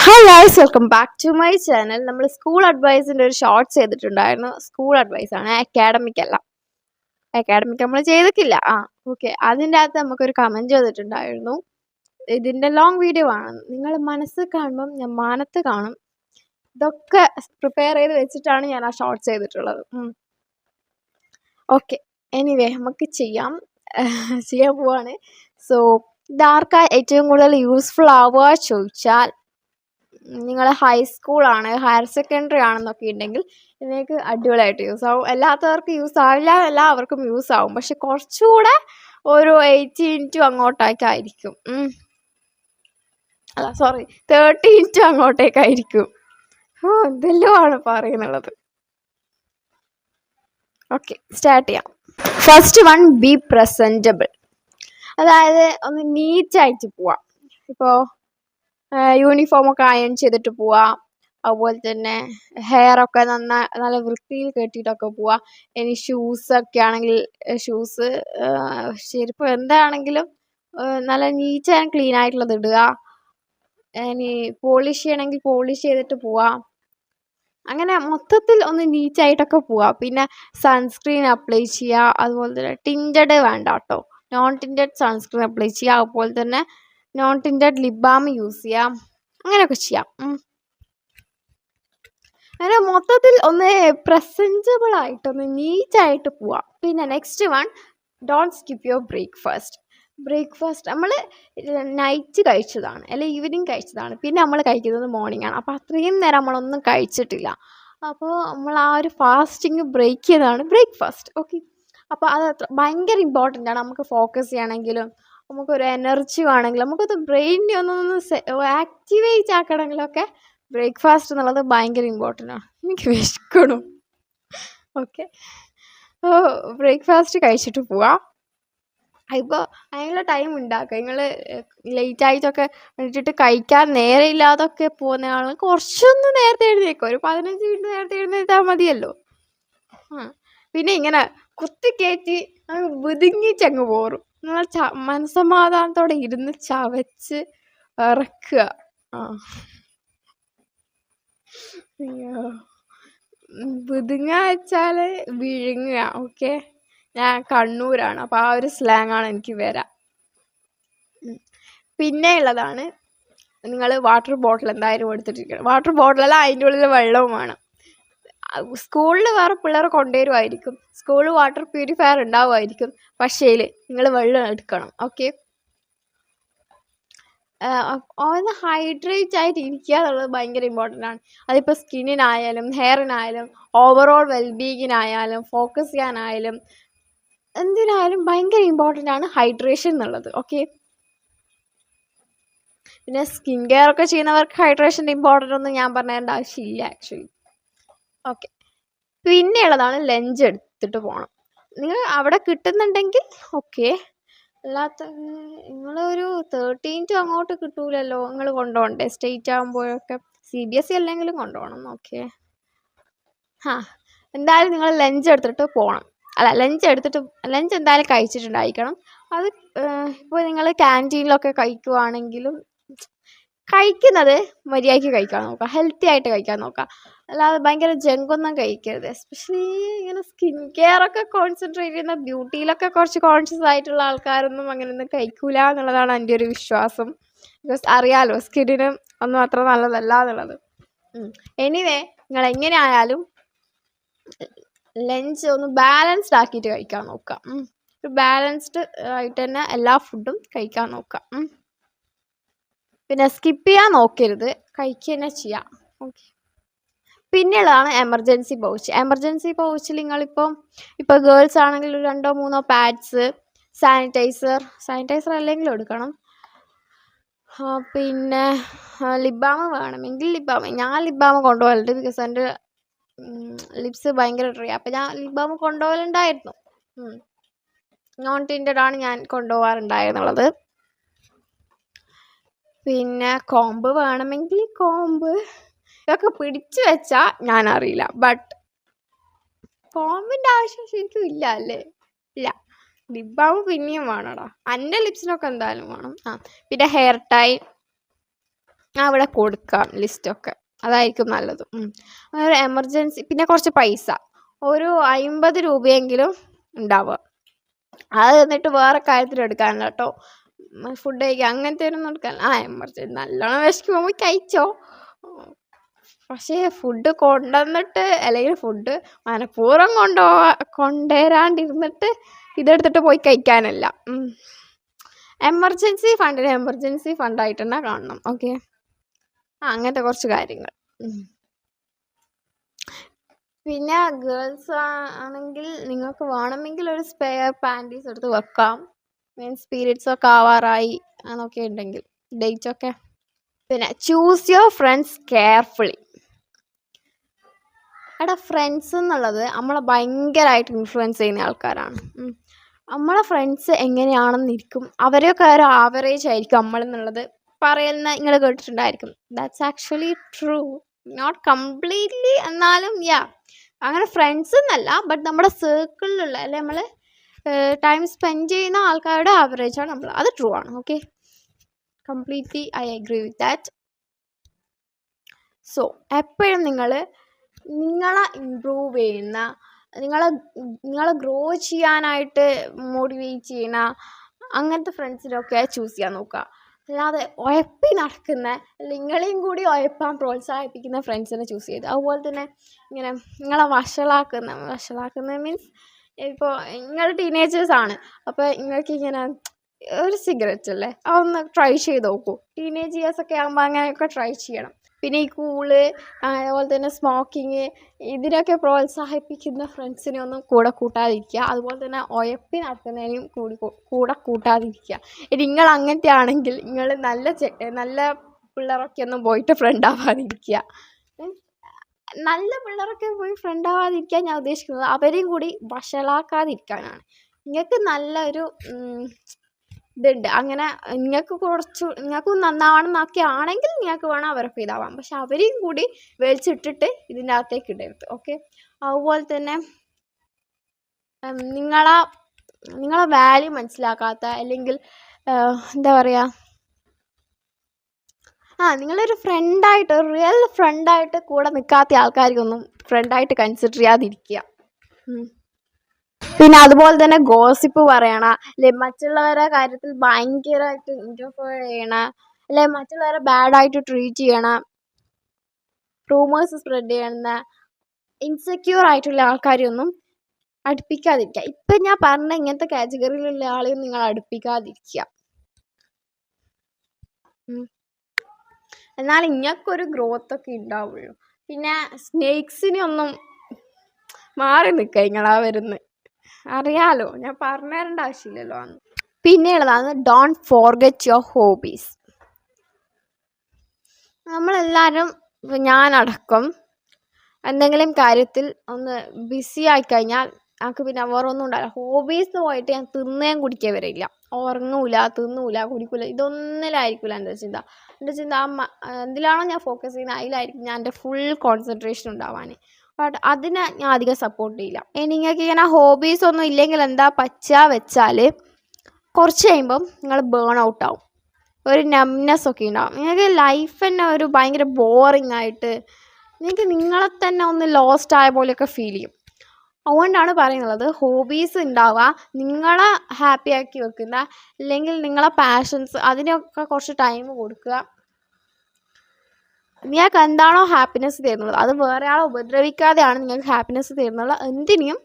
Hi guys, welcome back to my channel. നമ്മൾ school അഡ്വൈസിൻ്റെ ഒരു ഷോർട്സ് ചെയ്തിട്ടുണ്ടായിരുന്നു. സ്കൂൾ അഡ്വൈസ് ആണ്, അക്കാഡമിക് അല്ല. അക്കാഡമിക് നമ്മൾ ചെയ്തിട്ടില്ല. ഓക്കെ. അതിൻ്റെ അകത്ത് നമുക്കൊരു കമൻറ്റ് ചെയ്തിട്ടുണ്ടായിരുന്നു. ഇതിൻ്റെ ലോങ് വീഡിയോ ആണ്. നിങ്ങൾ മനസ്സ് കാണുമ്പം ഞാൻ മാനത്ത് കാണും. ഇതൊക്കെ പ്രിപ്പയർ ചെയ്ത് വെച്ചിട്ടാണ് ഞാൻ ആ ഷോർട്സ് ചെയ്തിട്ടുള്ളത്. ഓക്കെ, എനിവേ നമുക്ക് ചെയ്യാൻ പോവാണ്. സോ ഇതാർക്കാ ഏറ്റവും കൂടുതൽ യൂസ്ഫുൾ ആവുക ചോദിച്ചാൽ, നിങ്ങൾ ഹൈസ്കൂളാണ്, ഹയർ സെക്കൻഡറി ആണെന്നൊക്കെ ഉണ്ടെങ്കിൽ ഇതിലേക്ക് അടിപൊളിയായിട്ട് യൂസ് ആവും. അല്ലാത്തവർക്ക് യൂസ് ആവില്ല, എല്ലാവർക്കും യൂസ് ആവും. പക്ഷെ കുറച്ചുകൂടെ ഒരു 80 അങ്ങോട്ടേക്കായിരിക്കും. അല്ല, സോറി, 30 അങ്ങോട്ടേക്കായിരിക്കും. ഇതെല്ലാം ആണ് പറയുന്നുള്ളത്. ഓക്കെ, സ്റ്റാർട്ട് ചെയ്യാം. First one, B presentable. അതായത് ഒന്ന് നീറ്റായിട്ട് പോവാം. ഇപ്പോൾ യൂണിഫോമൊക്കെ അയൺ ചെയ്തിട്ട് പോവാം. അതുപോലെ തന്നെ ഹെയറൊക്കെ നല്ല വൃത്തിയിൽ കെട്ടിയിട്ടൊക്കെ പോവാം. ഇനി ഷൂസൊക്കെ ആണെങ്കിൽ ഷൂസ്, ചെരുപ്പ് എന്താണെങ്കിലും നല്ല നീറ്റ് ആൻഡ് ക്ലീൻ ആയിട്ടുള്ളത് ഇടുക. ഇനി പോളിഷ് ചെയ്യണമെങ്കിൽ പോളിഷ് ചെയ്തിട്ട് പോവാം. അങ്ങനെ മൊത്തത്തിൽ ഒന്ന് നീറ്റായിട്ടൊക്കെ പോവാം. പിന്നെ സൺസ്ക്രീൻ അപ്ലൈ ചെയ്യുക. അതുപോലെ തന്നെ ടിൻറ്റഡ് വേണ്ട കേട്ടോ, നോൺ ടിൻറ്റഡ് സൺസ്ക്രീൻ അപ്ലൈ ചെയ്യുക. അതുപോലെ തന്നെ non tinted lip balm use ചെയ്യാം. അങ്ങനെയൊക്കെ ചെയ്യാം. അങ്ങനെ മൊത്തത്തിൽ ഒന്ന് പ്രസൻറ്റബിൾ ആയിട്ടൊന്ന് നീറ്റായിട്ട് പോവാം. പിന്നെ next one, don't skip your breakfast. നമ്മൾ നൈറ്റ് കഴിച്ചതാണ്, അല്ലെങ്കിൽ ഈവനിങ് കഴിച്ചതാണ്. പിന്നെ നമ്മൾ കഴിക്കുന്നത് മോർണിംഗ് ആണ്. അപ്പോൾ അത്രയും നേരം നമ്മളൊന്നും കഴിച്ചിട്ടില്ല. അപ്പോൾ നമ്മൾ ആ ഒരു ഫാസ്റ്റിംഗ് ബ്രേക്ക് ചെയ്തതാണ് ബ്രേക്ക്ഫാസ്റ്റ്. ഓക്കെ. അപ്പോൾ അത് ഭയങ്കര ഇമ്പോർട്ടൻ്റ് ആണ്. നമുക്ക് ഫോക്കസ് ചെയ്യണമെങ്കിലും, നമുക്കൊരു എനർജി വേണമെങ്കിലും, നമുക്കൊന്ന് ബ്രെയിനിനെ ഒന്ന് ആക്ടിവേറ്റ് ആക്കണമെങ്കിലൊക്കെ ബ്രേക്ക്ഫാസ്റ്റ് എന്നുള്ളത് ഭയങ്കര ഇമ്പോർട്ടൻ്റ് ആണ്. എനിക്ക് വിശക്കണം. ഓക്കെ, ബ്രേക്ക്ഫാസ്റ്റ് കഴിച്ചിട്ട് പോവാം. ഇപ്പോൾ അതിനുള്ള ടൈം ഉണ്ടാക്കുക. നിങ്ങൾ ലേറ്റായിട്ടൊക്കെ എണീറ്റിട്ട് കഴിക്കാൻ നേരമില്ലാതൊക്കെ പോകുന്ന ആളുകൾ കുറച്ചൊന്ന് നേരത്തെ എഴുന്നേൽക്കും. ഒരു 15 മിനിറ്റ് നേരത്തെ എഴുന്നേറ്റാൽ മതിയല്ലോ. പിന്നെ ഇങ്ങനെ കുത്തിക്കയറ്റി ബുതുങ്ങിച്ചങ്ങ് പോറും. നിങ്ങൾ മനസ്സമാധാനത്തോടെ ഇരുന്ന് ചവച്ച് ഇറക്കുക. ബുതുങ്ങ വെച്ചാൽ വിഴുങ്ങുക. ഓക്കെ, ഞാൻ കണ്ണൂരാണ്, അപ്പോൾ ആ ഒരു സ്ലാങ്ങാണ് എനിക്ക് വരാം. പിന്നെ ഉള്ളതാണ്, നിങ്ങൾ വാട്ടർ ബോട്ടിൽ എന്തായാലും എടുത്തിട്ടിരിക്കണം. വാട്ടർ ബോട്ടിലല്ല, അതിൻ്റെ ഉള്ളിൽ വെള്ളവും വേണം. സ്കൂളിൽ വേറെ പിള്ളേർ കൊണ്ടുവരുമായിരിക്കും, സ്കൂളിൽ വാട്ടർ പ്യൂരിഫയർ ഉണ്ടാവുമായിരിക്കും. പക്ഷേ നിങ്ങൾ വെള്ളം എടുക്കണം. ഓക്കെ, ഒന്ന് ഹൈഡ്രേറ്റ് ആയിട്ട് ഇരിക്കുക എന്നുള്ളത് ഭയങ്കര ഇമ്പോർട്ടൻ്റ് ആണ്. അതിപ്പോൾ സ്കിന്നിനായാലും ഹെയറിനായാലും ഓവറോൾ വെൽബീയിങ്ങിനായാലും ഫോക്കസ് ചെയ്യാനായാലും എന്തിനായാലും ഭയങ്കര ഇമ്പോർട്ടൻ്റ് ആണ് ഹൈഡ്രേഷൻ എന്നുള്ളത്. ഓക്കെ, പിന്നെ സ്കിൻ കെയർ ഒക്കെ ചെയ്യുന്നവർക്ക് ഹൈഡ്രേഷൻ്റെ ഇമ്പോർട്ടൻ്റ് ഒന്നും ഞാൻ പറഞ്ഞേണ്ട ആവശ്യമില്ല ആക്ച്വലി. ഓക്കെ, പിന്നെ ഉള്ളതാണ് ലഞ്ച് എടുത്തിട്ട് പോകണം. നിങ്ങൾ അവിടെ കിട്ടുന്നുണ്ടെങ്കിൽ ഓക്കെ, അല്ലാത്ത നിങ്ങളൊരു 13 അങ്ങോട്ട് കിട്ടൂലല്ലോ, നിങ്ങൾ കൊണ്ടുപോകണ്ടേ സ്റ്റേറ്റ് ആകുമ്പോഴൊക്കെ. CBSE അല്ലെങ്കിലും കൊണ്ടുപോകണം. ഓക്കെ, എന്തായാലും നിങ്ങൾ ലഞ്ച് എടുത്തിട്ട് പോകണം. അല്ല, ലഞ്ച് എന്തായാലും കഴിച്ചിട്ടുണ്ടായിരിക്കണം. അത് ഇപ്പോൾ നിങ്ങൾ ക്യാൻറ്റീനിലൊക്കെ കഴിക്കുവാണെങ്കിലും കഴിക്കുന്നത് മര്യാദയ്ക്ക് കഴിക്കാൻ നോക്കുക, ഹെൽത്തി ആയിട്ട് കഴിക്കാൻ നോക്കുക. അല്ലാതെ ഭയങ്കര ജങ്കൊന്നും കഴിക്കരുത്. എസ്പെഷ്യലി ഇങ്ങനെ സ്കിൻ കെയർ ഒക്കെ കോൺസെൻട്രേറ്റ് ചെയ്യുന്ന, ബ്യൂട്ടിയിലൊക്കെ കുറച്ച് കോൺഷ്യസ് ആയിട്ടുള്ള ആൾക്കാരൊന്നും അങ്ങനെയൊന്നും കഴിക്കൂല എന്നുള്ളതാണ് എൻ്റെ ഒരു വിശ്വാസം. ബിക്കോസ് അറിയാലോ, സ്കിന്നിന് ഒന്നും അത്ര നല്ലതല്ല എന്നുള്ളത്. എനിവേ, നിങ്ങൾ എങ്ങനെ ആയാലും ലഞ്ച് ഒന്ന് ബാലൻസ്ഡ് ആക്കിയിട്ട് കഴിക്കാൻ നോക്കുക. ഒരു ബാലൻസ്ഡ് ആയിട്ട് തന്നെ എല്ലാ ഫുഡും കഴിക്കാൻ നോക്കുക. പിന്നെ സ്കിപ്പ് ചെയ്യാൻ നോക്കരുത്, കഴിക്കുക തന്നെ ചെയ്യാം. ഓക്കെ, പിന്നെയുള്ളതാണ് എമർജൻസി പൗച്ചിൽ ഇപ്പോൾ ഗേൾസ് ആണെങ്കിൽ 2-3 പാഡ്സ്, സാനിറ്റൈസർ അല്ലെങ്കിലും എടുക്കണം. പിന്നെ ലിപ് ബാം വേണമെങ്കിൽ ഞാൻ ലിപ് ബാം കൊണ്ടുപോകലുണ്ട്. ബിക്കോസ് എൻ്റെ ലിപ്സ് ഭയങ്കര ഡ്രൈ, അപ്പം ഞാൻ ലിപ് ബാം കൊണ്ടുപോകലുണ്ടായിരുന്നു. നോൺ ടിൻറ്റഡ് ആണ് ഞാൻ കൊണ്ടുപോകാറുണ്ടായിരുന്നുള്ളത്. പിന്നെ കോമ്പ് വേണമെങ്കിൽ ഇതൊക്കെ പിടിച്ചു വെച്ചാൽ ഞാൻ അറിയില്ല. ബട്ട് കോമ്പിൻ്റെ ആവശ്യം ശരിക്കും ഇല്ല അല്ലേ? ഇല്ല. ലിപ് ബാം പിന്നെയും വേണോടാ, എൻ്റെ ലിപ്സിനൊക്കെ എന്തായാലും വേണം. പിന്നെ ഹെയർ ടൈ, ഞാൻ ഇവിടെ കൊടുക്കാം ലിസ്റ്റൊക്കെ, അതായിരിക്കും നല്ലത്. ഒരു എമർജൻസി, പിന്നെ കുറച്ച് പൈസ, ഒരു 50 രൂപയെങ്കിലും ഉണ്ടാവുക. അത് എന്നിട്ട് വേറെ കാര്യത്തിൽ എടുക്കാനല്ല കേട്ടോ, ഫുഡ് കഴിക്കുക അങ്ങനത്തെ ഒന്നും എടുക്കാൻ. എമർജൻസി നല്ലോണം വിശക്കുമ്പോൾ പോയി കഴിച്ചോ, പക്ഷേ ഫുഡ് കൊണ്ടുവന്നിട്ട് അല്ലെങ്കിൽ ഫുഡ് മനഃപൂർവ്വം കൊണ്ടുവരാണ്ടിരുന്നിട്ട് ഇതെടുത്തിട്ട് പോയി കഴിക്കാനല്ല. എമർജൻസി ഫണ്ടിന് എമർജൻസി ഫണ്ടായിട്ട് തന്നെ കാണണം. ഓക്കെ, അങ്ങനത്തെ കുറച്ച് കാര്യങ്ങൾ. പിന്നെ ഗേൾസ് ആണെങ്കിൽ നിങ്ങൾക്ക് വേണമെങ്കിൽ ഒരു സ്പെയർ പാൻറ്റീസ് എടുത്ത് വെക്കാം, മീൻസ് പീരിയഡ്സ് ഒക്കെ ആവാറായി എന്നൊക്കെ ഉണ്ടെങ്കിൽ, ഡേറ്റ് ഒക്കെ. പിന്നെ ചൂസ് യുവർ ഫ്രണ്ട്സ് കെയർഫുള്ളി. എടാ, ഫ്രണ്ട്സ് എന്നുള്ളത് നമ്മളെ ഭയങ്കരമായിട്ട് ഇൻഫ്ലുവൻസ് ചെയ്യുന്ന ആൾക്കാരാണ്. നമ്മളെ ഫ്രണ്ട്സ് എങ്ങനെയാണെന്നിരിക്കും, അവരെയൊക്കെ ഒരു ആവറേജ് ആയിരിക്കും നമ്മളെന്നുള്ളത് പറയുന്ന നിങ്ങൾ കേട്ടിട്ടുണ്ടായിരിക്കും. That's actually true, not completely, എന്നാലും അങ്ങനെ ഫ്രണ്ട്സ് എന്നല്ല, ബട്ട് നമ്മുടെ സർക്കിളിലുള്ള അല്ലെ നമ്മൾ ടൈം സ്പെൻഡ് ചെയ്യുന്ന ആൾക്കാരുടെ ആവറേജാണ് നമ്മൾ. അത് ട്രൂ ആണ്. Okay, completely I agree with that. So എപ്പോഴും നിങ്ങളെ ഇമ്പ്രൂവ് ചെയ്യുന്ന, നിങ്ങളെ ഗ്രോ ചെയ്യാനായിട്ട് മോട്ടിവേറ്റ് ചെയ്യുന്ന അങ്ങനത്തെ ഫ്രണ്ട്സിനൊക്കെ ചൂസ് ചെയ്യാൻ നോക്കുക. അല്ലാതെ ഉഴപ്പി നടക്കുന്ന, നിങ്ങളെയും കൂടി ഉഴപ്പാൻ പ്രോത്സാഹിപ്പിക്കുന്ന ഫ്രണ്ട്സിനെ ചൂസ് ചെയ്ത്. അതുപോലെ തന്നെ ഇങ്ങനെ നിങ്ങളെ വഷളാക്കുന്ന മീൻസ് ഇപ്പോൾ നിങ്ങൾ ടീനേജേഴ്സാണ്, അപ്പോൾ നിങ്ങൾക്ക് ഇങ്ങനെ ഒരു സിഗരറ്റ് അല്ലേ, അതൊന്ന് ട്രൈ ചെയ്ത് നോക്കൂ. ടീനേജ് ഇയേഴ്സൊക്കെ ആകുമ്പോൾ അങ്ങനെയൊക്കെ ട്രൈ ചെയ്യണം. പിന്നെ ഈ കൂള്, അതുപോലെ തന്നെ സ്മോക്കിങ്, ഇതിനൊക്കെ പ്രോത്സാഹിപ്പിക്കുന്ന ഫ്രണ്ട്സിനെ ഒന്നും കൂടെ കൂട്ടാതിരിക്കുക. അതുപോലെ തന്നെ ഉഴപ്പി നടക്കുന്നതിനും കൂടെ കൂട്ടാതിരിക്കുക. നിങ്ങൾ അങ്ങനത്തെ ആണെങ്കിൽ നിങ്ങൾ നല്ല പിള്ളേരൊക്കെ ഒന്നും പോയിട്ട് ഫ്രണ്ട് ആവാതിരിക്കുക. നല്ല പിള്ളേരൊക്കെ പോയി ഫ്രണ്ട് ആവാതിരിക്കാൻ ഞാൻ ഉദ്ദേശിക്കുന്നത് അവരെയും കൂടി വഷളാക്കാതിരിക്കാനാണ്. നിങ്ങൾക്ക് നല്ലൊരു ഇതുണ്ട്, അങ്ങനെ നിങ്ങൾക്ക് നന്നാവണമെന്നൊക്കെ ആണെങ്കിൽ നിങ്ങൾക്ക് വേണം അവരൊക്കെ ഇതാവാം, പക്ഷെ അവരെയും കൂടി വലിച്ചിട്ടിട്ട് ഇതിൻ്റെ അകത്തേക്ക് ഇടരുത്. ഓക്കെ, അതുപോലെ തന്നെ നിങ്ങളെ വാല്യൂ മനസ്സിലാക്കാത്ത, അല്ലെങ്കിൽ എന്താ പറയുക, നിങ്ങളൊരു ഫ്രണ്ടായിട്ട്, ഒരു റിയൽ ഫ്രണ്ടായിട്ട് കൂടെ നിൽക്കാത്ത ആൾക്കാർക്കൊന്നും ഫ്രണ്ടായിട്ട് കൺസിഡർ ചെയ്യാതിരിക്കുക. പിന്നെ അതുപോലെ തന്നെ ഗോസിപ്പ് പറയണ, അല്ലെ മറ്റുള്ളവരുടെ കാര്യത്തിൽ ഭയങ്കരമായിട്ട് ഇൻ്റർഫിയർ ചെയ്യണ, അല്ലെ മറ്റുള്ളവരെ ബാഡായിട്ട് ട്രീറ്റ് ചെയ്യണ, റൂമേഴ്സ് സ്പ്രെഡ് ചെയ്യണ ഇൻസെക്യൂർ ആയിട്ടുള്ള ആൾക്കാരെയൊന്നും അടുപ്പിക്കാതിരിക്കുക. ഇപ്പം ഞാൻ പറഞ്ഞ ഇങ്ങനത്തെ കാറ്റഗറിയിലുള്ള ആളെയും നിങ്ങൾ അടുപ്പിക്കാതിരിക്കുക. എന്നാൽ ഇങ്ങൾക്കൊരു ഗ്രോത്ത് ഒക്കെ ഉണ്ടാവുള്ളൂ. പിന്നെ സ്നേക്സിനെ ഒന്നും മാറി നിൽക്കുക, നിങ്ങളാ വരുന്നത് അറിയാലോ, ഞാൻ പറഞ്ഞു തരേണ്ട ആവശ്യമില്ലല്ലോ. പിന്നെയുള്ളതാണ് ഡോണ്ട് ഫോർഗെറ്റ് യുവർ ഹോബീസ്. നമ്മളെല്ലാവരും, ഞാനടക്കം, എന്തെങ്കിലും കാര്യത്തിൽ ഒന്ന് ബിസി ആയിക്കഴിഞ്ഞാൽ നമുക്ക് പിന്നെ വേറെ ഒന്നും ഉണ്ടാവില്ല. ഹോബീസ് പോയിട്ട് ഞാൻ തിന്നുകയും കുടിക്കുക വരില്ല, ഉറങ്ങൂല, തിന്നൂല, കുടിക്കൂല, ഇതൊന്നിലായിരിക്കില്ല എൻ്റെ ചിന്ത. എന്തിലാണോ ഞാൻ ഫോക്കസ് ചെയ്യുന്നത് അതിലായിരിക്കും ഞാൻ എൻ്റെ ഫുൾ കോൺസെൻട്രേഷൻ ഉണ്ടാവാൻ. ബട്ട് അതിനെ ഞാൻ അധികം സപ്പോർട്ട് ചെയ്യില്ല. നിങ്ങൾക്ക് ഇങ്ങനെ ഹോബീസ് ഒന്നും ഇല്ലെങ്കിൽ എന്താ വെച്ചാൽ കുറച്ച് കഴിയുമ്പം നിങ്ങൾ ബേൺ ഔട്ട് ആവും, ഒരു നംനെസ് ഒക്കെ ഉണ്ടാവും. നിങ്ങൾക്ക് ലൈഫ് തന്നെ ഒരു ഭയങ്കര ബോറിംഗ് ആയിട്ട്, നിങ്ങൾക്ക് നിങ്ങളെ തന്നെ ഒന്ന് ലോസ്റ്റ് ആയ പോലെയൊക്കെ ഫീൽ ചെയ്യും. അതുകൊണ്ടാണ് പറയുന്നത്, ഹോബീസ് ഉണ്ടാവുക, നിങ്ങളെ ഹാപ്പി ആക്കി വെക്കുന്ന, അല്ലെങ്കിൽ നിങ്ങളെ പാഷൻസ്, അതിനൊക്കെ കുറച്ച് ടൈം കൊടുക്കുക. നിങ്ങൾക്ക് എന്താണോ ഹാപ്പിനെസ് തരുന്നത്, അത് വേറെ ആളെ ഉപദ്രവിക്കാതെയാണ് നിങ്ങൾക്ക് ഹാപ്പിനെസ് തരുന്നത്, എന്തിനും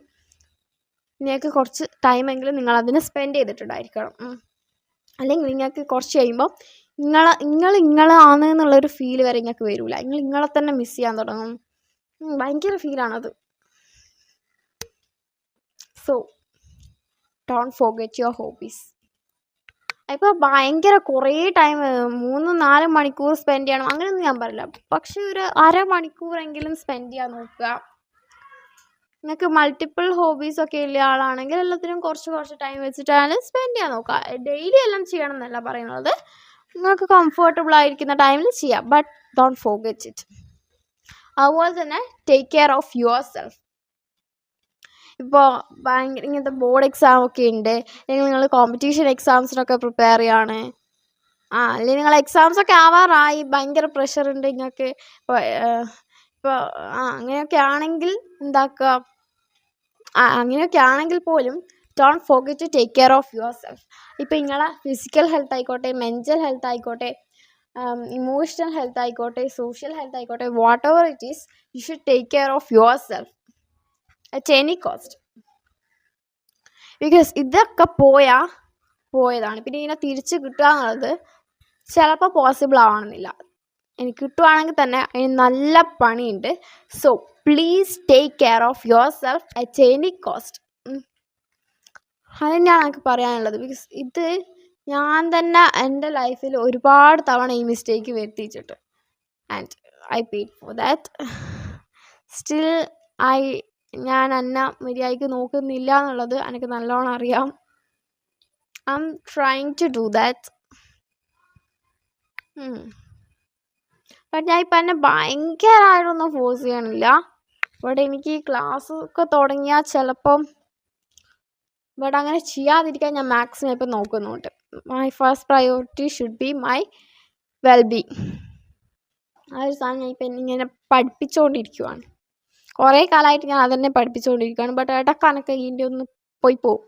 നിങ്ങൾക്ക് കുറച്ച് ടൈമെങ്കിലും നിങ്ങൾ അതിന് സ്പെൻഡ് ചെയ്തിട്ടുണ്ടായിരിക്കണം. അല്ലെങ്കിൽ നിങ്ങൾക്ക് കുറച്ച് കഴിയുമ്പോൾ നിങ്ങളാണ് എന്നുള്ളൊരു ഫീൽ വരെ നിങ്ങൾക്ക് വരില്ല. നിങ്ങളെ തന്നെ മിസ് ചെയ്യാൻ തുടങ്ങും. ഭയങ്കര ഫീലാണത്. So don't forget your hobbies. ഇപ്പോൾ ഭയങ്കര കുറേ ടൈം 3-4 മണിക്കൂർ സ്പെൻഡ് ചെയ്യണം അങ്ങനെയൊന്നും ഞാൻ പറയില്ല, പക്ഷെ ഒരു അരമണിക്കൂറെങ്കിലും സ്പെൻഡ് ചെയ്യാൻ നോക്കുക. നിങ്ങൾക്ക് മൾട്ടിപ്പിൾ ഹോബീസൊക്കെ ഉള്ള ആളാണെങ്കിൽ എല്ലാത്തിനും കുറച്ച് ടൈം വെച്ചിട്ടാണ് സ്പെൻഡ് ചെയ്യാൻ നോക്കുക. ഡെയിലി എല്ലാം ചെയ്യണം എന്നല്ല പറയുന്നത്, നിങ്ങൾക്ക് കംഫർട്ടബിൾ ആയിരിക്കുന്ന ടൈമിൽ ചെയ്യാം, ബട്ട് ഡോണ്ട് ഫോർഗെറ്റ് ഇറ്റ്. അതുപോലെ തന്നെ take care of your self. ഇപ്പോൾ ഭയങ്കര ഇങ്ങനത്തെ ബോർഡ് എക്സാം ഒക്കെ ഉണ്ട്, അല്ലെങ്കിൽ നിങ്ങൾ കോമ്പറ്റീഷൻ എക്സാംസിനൊക്കെ പ്രിപ്പയർ ചെയ്യാണ്, അല്ലെങ്കിൽ നിങ്ങൾ എക്സാംസൊക്കെ ആവാറായി, ഭയങ്കര പ്രഷറുണ്ട് നിങ്ങൾക്ക്, ഇപ്പോൾ അങ്ങനെയൊക്കെ ആണെങ്കിൽ എന്താക്കുക, അങ്ങനെയൊക്കെ ആണെങ്കിൽ പോലും don't forget to take care of yourself. ഇപ്പം നിങ്ങളെ ഫിസിക്കൽ ഹെൽത്ത് ആയിക്കോട്ടെ, മെൻ്റൽ ഹെൽത്ത് ആയിക്കോട്ടെ, ഇമോഷണൽ ഹെൽത്ത് ആയിക്കോട്ടെ, സോഷ്യൽ ഹെൽത്ത് ആയിക്കോട്ടെ, whatever it is, you should take care of yourself at any cost. Because ഇതൊക്കെ പോയതാണ്. പിന്നെ ഇതിനെ തിരിച്ച് കിട്ടുക എന്നുള്ളത് ചിലപ്പോൾ പോസിബിൾ ആവണമെന്നില്ല. എനിക്ക് കിട്ടുവാണെങ്കിൽ തന്നെ അതിന് നല്ല പണിയുണ്ട്. So please take care of yourself at any cost. അത് തന്നെയാണ് എനിക്ക് പറയാനുള്ളത്. ബിക്കോസ് ഇത് ഞാൻ തന്നെ എൻ്റെ ലൈഫിൽ ഒരുപാട് തവണ ഈ മിസ്റ്റേക്ക് വരുത്തിച്ചിട്ട്, and I paid for that. Still ഞാൻ എന്നെ മര്യാദയ്ക്ക് നോക്കുന്നില്ല എന്നുള്ളത് എനിക്ക് നല്ലോണം അറിയാം. I am trying to do that. But ഞാൻ ഇപ്പം എന്നെ ഭയങ്കരമായിട്ടൊന്നും ഫോഴ്സ് ചെയ്യണില്ല. ബട്ട് എനിക്ക് ക്ലാസ്സൊക്കെ തുടങ്ങിയാൽ ചിലപ്പം, ബട്ട് അങ്ങനെ ചെയ്യാതിരിക്കാൻ ഞാൻ മാക്സിമം ഇപ്പം നോക്കുന്നുണ്ട്. My first priority should be my wellbeing. ആ ഒരു സാധനം ഞാൻ ഇപ്പം ഇങ്ങനെ പഠിപ്പിച്ചുകൊണ്ടിരിക്കുവാണ്. കുറേ കാലമായിട്ട് ഞാൻ അതന്നെ പഠിപ്പിച്ചുകൊണ്ടിരിക്കുകയാണ്. ബട്ട് ഇടയ്ക്ക് ഇതിൻ്റെ ഒന്ന് പോകും.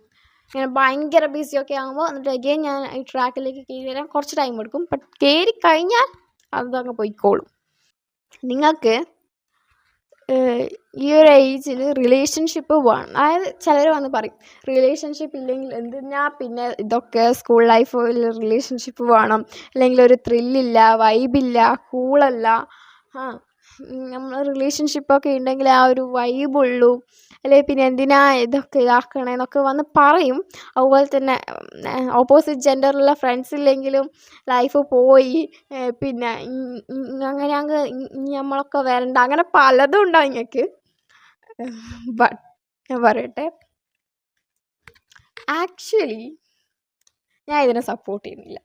ഇങ്ങനെ ഭയങ്കര ബിസിയൊക്കെ ആകുമ്പോൾ എന്നിട്ട് അഗെയിൻ ഞാൻ ഈ ട്രാക്കിലേക്ക് കയറി വരാൻ കുറച്ച് ടൈം എടുക്കും. ബട്ട് കയറി കഴിഞ്ഞാൽ അതങ്ങ് പോയിക്കോളും. നിങ്ങൾക്ക് ഈ ഒരു ഏജിൽ റിലേഷൻഷിപ്പ് വേണം. അതായത് ചിലർ വന്ന് പറയും റിലേഷൻഷിപ്പ് ഇല്ലെങ്കിൽ എന്തിനാ പിന്നെ ഇതൊക്കെ, സ്കൂൾ ലൈഫിൽ റിലേഷൻഷിപ്പ് വേണം, അല്ലെങ്കിൽ ഒരു ത്രില്ലില്ല, വൈബില്ല, കൂളല്ല, നമ്മൾ റിലേഷൻഷിപ്പൊക്കെ ഉണ്ടെങ്കിൽ ആ ഒരു വൈബുള്ളൂ, അല്ലെങ്കിൽ പിന്നെ എന്തിനാ ഇതൊക്കെ ഇതാക്കണേന്നൊക്കെ വന്ന് പറയും. അതുപോലെ തന്നെ ഓപ്പോസിറ്റ് ജെൻഡറിലുള്ള ഫ്രണ്ട്സ് ഇല്ലെങ്കിലും ലൈഫ് പോയി, പിന്നെ അങ്ങനെ അങ്ങ് നമ്മളൊക്കെ വരണ്ട, അങ്ങനെ പലതും ഉണ്ടാവും നിങ്ങൾക്ക്. ബട്ട് ഞാൻ പറയട്ടെ, ആക്ച്വലി ഞാൻ ഇതിനെ സപ്പോർട്ട് ചെയ്യുന്നില്ല.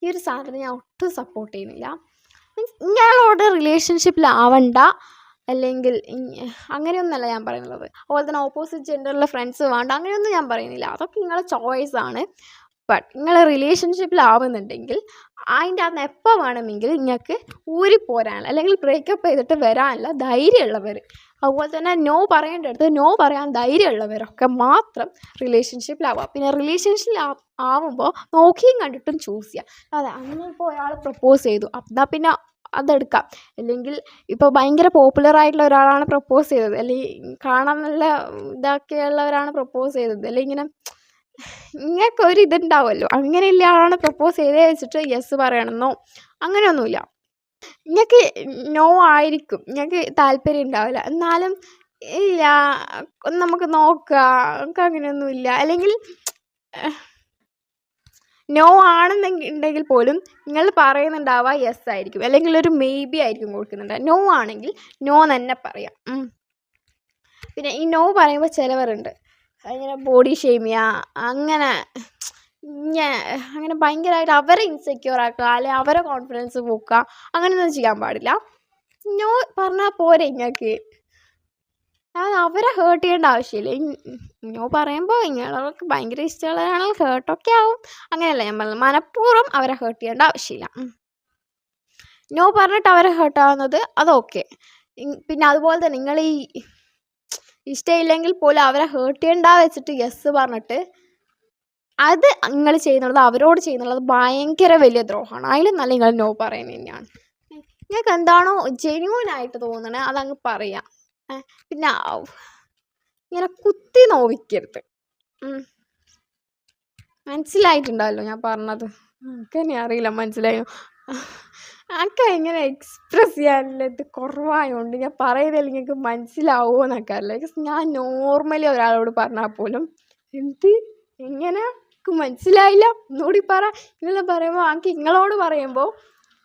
ഈ ഒരു സാധനം ഞാൻ ഒട്ടും സപ്പോർട്ട് ചെയ്യുന്നില്ല. മീൻസ് ഇയാളോട് റിലേഷൻഷിപ്പിലാവണ്ട, അല്ലെങ്കിൽ അങ്ങനെയൊന്നുമല്ല ഞാൻ പറയുന്നത്. അതുപോലെ തന്നെ ഓപ്പോസിറ്റ് ജെൻഡറിലെ ഫ്രണ്ട്സ് വേണ്ട, അങ്ങനെയൊന്നും ഞാൻ പറയുന്നില്ല. അതൊക്കെ നിങ്ങളുടെ ചോയ്സാണ്. ബട്ട് നിങ്ങൾ റിലേഷൻഷിപ്പിലാവുന്നുണ്ടെങ്കിൽ അതിൻ്റെ അകത്ത് എപ്പോൾ വേണമെങ്കിൽ നിങ്ങൾക്ക് ഊരിപ്പോരാനുള്ള, അല്ലെങ്കിൽ ബ്രേക്കപ്പ് ചെയ്തിട്ട് വരാനുള്ള ധൈര്യമുള്ളവർ, അതുപോലെ തന്നെ നോ പറയേണ്ടടുത്ത് നോ പറയാൻ ധൈര്യമുള്ളവരൊക്കെ മാത്രം റിലേഷൻഷിപ്പിലാവുക. പിന്നെ റിലേഷൻഷിപ്പിൽ ആവുമ്പോൾ നോക്കിയും കണ്ടിട്ടും ചൂസ് ചെയ്യുക. അതെ, അങ്ങനെ ഇപ്പോൾ ഒരാൾ പ്രപ്പോസ് ചെയ്തു, എന്നാൽ പിന്നെ അതെടുക്കാം. അല്ലെങ്കിൽ ഇപ്പോൾ ഭയങ്കര പോപ്പുലറായിട്ടുള്ള ഒരാളാണ് പ്രപ്പോസ് ചെയ്തത്, അല്ലെങ്കിൽ കാണാൻ നല്ല ഇതൊക്കെയുള്ളവരാണ് പ്രപ്പോസ് ചെയ്തത്, അല്ലെങ്കിൽ ഇങ്ങനെ നിങ്ങൾക്കൊരു ഇതുണ്ടാവുമല്ലോ, അങ്ങനെയുള്ള ആളാണ് പ്രപ്പോസ് ചെയ്തേ വെച്ചിട്ട് യെസ് പറയണമെന്നോ അങ്ങനെയൊന്നുമില്ല. നിങ്ങൾക്ക് നോ ആയിരിക്കും, നിങ്ങൾക്ക് താല്പര്യം ഉണ്ടാവില്ല, എന്നാലും ഇല്ല നമുക്ക് നോക്കാം, നമുക്ക് അങ്ങനെയൊന്നുമില്ല, അല്ലെങ്കിൽ നോ ആണെന്നുണ്ടെങ്കിൽ പോലും നിങ്ങൾ പറയുന്നുണ്ടാവുക യെസ് ആയിരിക്കും, അല്ലെങ്കിൽ ഒരു മേ ബി ആയിരിക്കും കൊടുക്കുന്നുണ്ട്. നോ ആണെങ്കിൽ നോ തന്നെ പറയാം. പിന്നെ ഈ നോ പറയുമ്പോൾ ചിലവരുണ്ട് അങ്ങനെ ബോഡി ഷെയിം ചെയ്യുക, അങ്ങനെ ഭയങ്കരമായിട്ട് അവരെ ഇൻസെക്യൂർ ആക്കുക, അല്ലെങ്കിൽ അവരെ കോൺഫിഡൻസ് പോക്കുക, അങ്ങനെയൊന്നും ചെയ്യാൻ പാടില്ല. നോ പറഞ്ഞാൽ പോരെ നിങ്ങൾക്ക്, അത് അവരെ ഹേർട്ട് ചെയ്യേണ്ട ആവശ്യമില്ല. നോ പറയുമ്പോൾ ഇങ്ങനെയുള്ളവർക്ക് ഭയങ്കര ഇഷ്ടമുള്ളവരാണെങ്കിൽ ഹേർട്ടൊക്കെ ആവും, അങ്ങനെയല്ല ഞാൻ പറഞ്ഞത്. മനഃപൂർവ്വം അവരെ ഹേർട്ട് ചെയ്യേണ്ട ആവശ്യമില്ല. നോ പറഞ്ഞിട്ട് അവരെ ഹേർട്ടാവുന്നത് അതൊക്കെ. പിന്നെ അതുപോലെ തന്നെ നിങ്ങൾ ഈ ഇഷ്ടമില്ലെങ്കിൽ പോലും അവരെ ഹേർട്ട് ചെയ്യണ്ട വെച്ചിട്ട് യെസ് പറഞ്ഞിട്ട് അത് നിങ്ങൾ ചെയ്യുന്നുള്ളത്, അവരോട് ചെയ്യുന്നുള്ളത് ഭയങ്കര വലിയ ദ്രോഹമാണ്. അതിലും നല്ല നിങ്ങൾ നോ പറയുന്നത് തന്നെയാണ്. നിങ്ങൾക്ക് എന്താണോ ജെന്യൂനായിട്ട് തോന്നണേ അതങ്ങ് പറയാം. പിന്നെ ഇങ്ങനെ കുത്തി നോവിക്കരുത്. മനസ്സിലായിട്ടുണ്ടല്ലോ ഞാൻ പറഞ്ഞത്? എനിക്ക് തന്നെ അറിയില്ല മനസ്സിലായോ. എനിക്ക് ഇങ്ങനെ എക്സ്പ്രസ് ചെയ്യാനുള്ള ഇത് കുറവായതുകൊണ്ട് ഞാൻ പറയുന്നതിൽ നിങ്ങൾക്ക് മനസ്സിലാവുമോ എന്നൊക്കെ അറിയില്ല. ബിക്കോസ് ഞാൻ നോർമലി ഒരാളോട് പറഞ്ഞാൽ പോലും എങ്ങനെ മനസ്സിലായില്ല ഒന്നുകൂടി പറ ഇങ്ങനെ പറയുമ്പോൾ എനിക്ക് നിങ്ങളോട് പറയുമ്പോൾ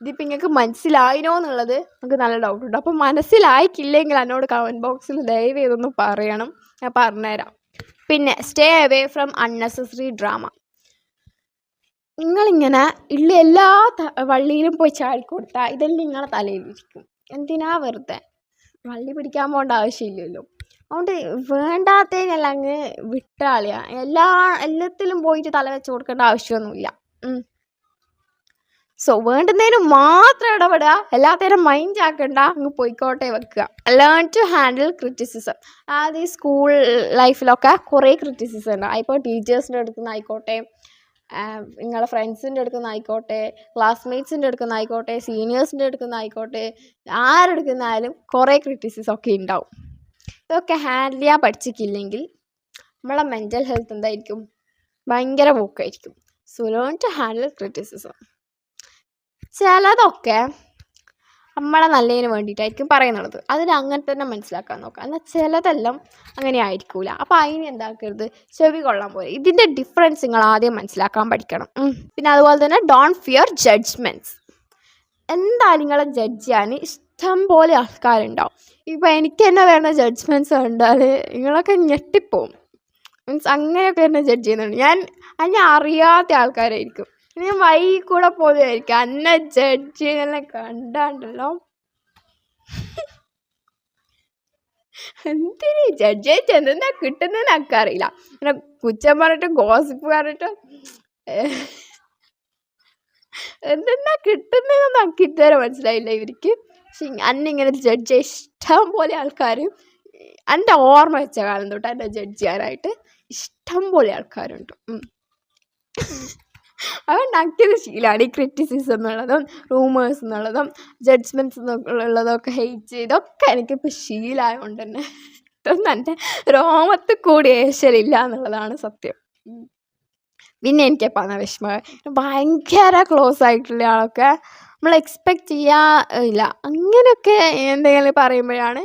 ഇതിപ്പോൾ നിങ്ങൾക്ക് മനസ്സിലായിനോ എന്നുള്ളത് നമുക്ക് നല്ല ഡൗട്ടുണ്ട്. അപ്പോൾ മനസ്സിലായിട്ടില്ലെങ്കിൽ എന്നോട് കമൻറ്റ് ബോക്സിൽ ദയവ് ചെയ്തൊന്ന് പറയണം, ഞാൻ പറഞ്ഞുതരാം. പിന്നെ stay away from unnecessary drama. നിങ്ങളിങ്ങനെ ഉള്ള എല്ലാ വള്ളിയിലും പോയി ചാടിക്കൊടുത്താൽ ഇതെല്ലാം നിങ്ങളെ തലയിലിരിക്കും. എന്തിനാ വെറുതെ വള്ളി പിടിക്കാൻ പോകേണ്ട ആവശ്യമില്ലല്ലോ. അതുകൊണ്ട് വേണ്ടാത്തതിനെല്ലാം അങ്ങ് വിട്ടാളിയ. എല്ലാത്തിലും പോയിട്ട് തല വെച്ച് കൊടുക്കേണ്ട ആവശ്യമൊന്നുമില്ല. സോ വേണ്ടുന്നതിന് മാത്രം ഇടപെടുക, എല്ലാത്തരം മൈൻഡ് ആക്കണ്ട, അങ്ങ് പോയിക്കോട്ടെ വെക്കുക. Learn to handle criticism. അതായത് ഈ സ്കൂൾ ലൈഫിലൊക്കെ കുറേ ക്രിറ്റിസിസം ഉണ്ട്. ഇപ്പോൾ ടീച്ചേഴ്സിൻ്റെ അടുത്ത് നിന്നായിക്കോട്ടെ, നിങ്ങളെ ഫ്രണ്ട്സിൻ്റെ അടുത്ത് നിന്നായിക്കോട്ടെ, ക്ലാസ്മേറ്റ്സിൻ്റെ അടുത്ത് നിന്നായിക്കോട്ടെ, സീനിയേഴ്സിൻ്റെ അടുത്ത് നിന്നായിക്കോട്ടെ, ആരെടുക്കുന്നായാലും കുറേ ക്രിറ്റിസിസം ഒക്കെ ഉണ്ടാവും. ഇതൊക്കെ ഹാൻഡിൽ ചെയ്യാൻ പഠിച്ചിട്ടില്ലെങ്കിൽ നമ്മളെ മെൻ്റൽ ഹെൽത്ത് എന്തായിരിക്കും? ഭയങ്കര പോക്കായിരിക്കും. So learn to handle criticism. ചിലതൊക്കെ നമ്മളെ നല്ലതിന് വേണ്ടിയിട്ടായിരിക്കും പറയുന്നത്, അതിന് അങ്ങനെ തന്നെ മനസ്സിലാക്കാൻ നോക്കുക. എന്നാൽ ചിലതെല്ലാം അങ്ങനെ ആയിരിക്കില്ല. അപ്പോൾ അതിന് എന്താക്കരുത്, ചെവി കൊള്ളാൻ പോലെ. ഇതിൻ്റെ ഡിഫറൻസ് നിങ്ങൾ ആദ്യം മനസ്സിലാക്കാൻ പഠിക്കണം. പിന്നെ അതുപോലെ തന്നെ ഡോണ്ട് ഫിയർ ജഡ്ജ്മെൻറ്റ്സ്. എന്തായാലും നിങ്ങളെ ജഡ്ജ് ചെയ്യാൻ ഇഷ്ടം പോലെ ആൾക്കാരുണ്ടാവും. ഇപ്പോൾ എനിക്ക് തന്നെ വരുന്ന ജഡ്ജ്മെൻറ്റ്സ് കണ്ടാൽ നിങ്ങളൊക്കെ ഞെട്ടിപ്പോവും. മീൻസ് അങ്ങനെയൊക്കെ എന്നെ ജഡ്ജ് ചെയ്യുന്നുണ്ട്. എന്നെ അറിയാത്ത ആൾക്കാരായിരിക്കും, ഞാൻ വഴി കൂടെ പോകുന്നതായിരിക്കും, എന്നെ ജഡ്ജ് ചെയ്യുന്ന കണ്ടാണ്ടല്ലോ. എന്തിനു ജഡ്ജ് ചെയ്തിട്ട് എന്തെന്നാ കിട്ടുന്നതെന്ന് എനിക്ക് അറിയില്ല. പിന്നെ കുറ്റം പറഞ്ഞിട്ട് ഗോസിപ്പ് പറഞ്ഞിട്ട് എന്തെന്നാ കിട്ടുന്നതെന്ന് എനിക്ക് ഇതുവരെ മനസ്സിലായില്ല ഇവർക്ക്. പക്ഷെ അന്നിങ്ങനെ ജഡ്ജ് ചെയ്യാൻ ഇഷ്ടം പോലെ ആൾക്കാർ, എൻ്റെ ഓർമ്മ വെച്ച കാലം തൊട്ട് എന്നെ ജഡ്ജ് ചെയ്യാനായിട്ട് ഇഷ്ടം പോലെ ആൾക്കാരുണ്ട്. അതുകൊണ്ട് എനിക്കത് ശീലമാണ് ഈ ക്രിറ്റിസിസം എന്നുള്ളതും റൂമേഴ്സ് എന്നുള്ളതും ജഡ്ജ്മെൻറ്റ്സ് എന്നുള്ളതൊക്കെ ഹെയ്റ്റ് ചെയ്തൊക്കെ എനിക്കിപ്പോൾ ശീലമായതുകൊണ്ട് തന്നെ ഇതൊന്നും എൻ്റെ രോമത്തിൽ കൂടി ഏശലില്ല എന്നുള്ളതാണ് സത്യം. പിന്നെ എനിക്കിപ്പോൾ അതാണ് വിഷമം. ഭയങ്കര ക്ലോസ് ആയിട്ടുള്ള ആളൊക്കെ നമ്മൾ എക്സ്പെക്റ്റ് ചെയ്യാറില്ല, അങ്ങനെയൊക്കെ എന്തെങ്കിലും പറയുമ്പോഴാണ്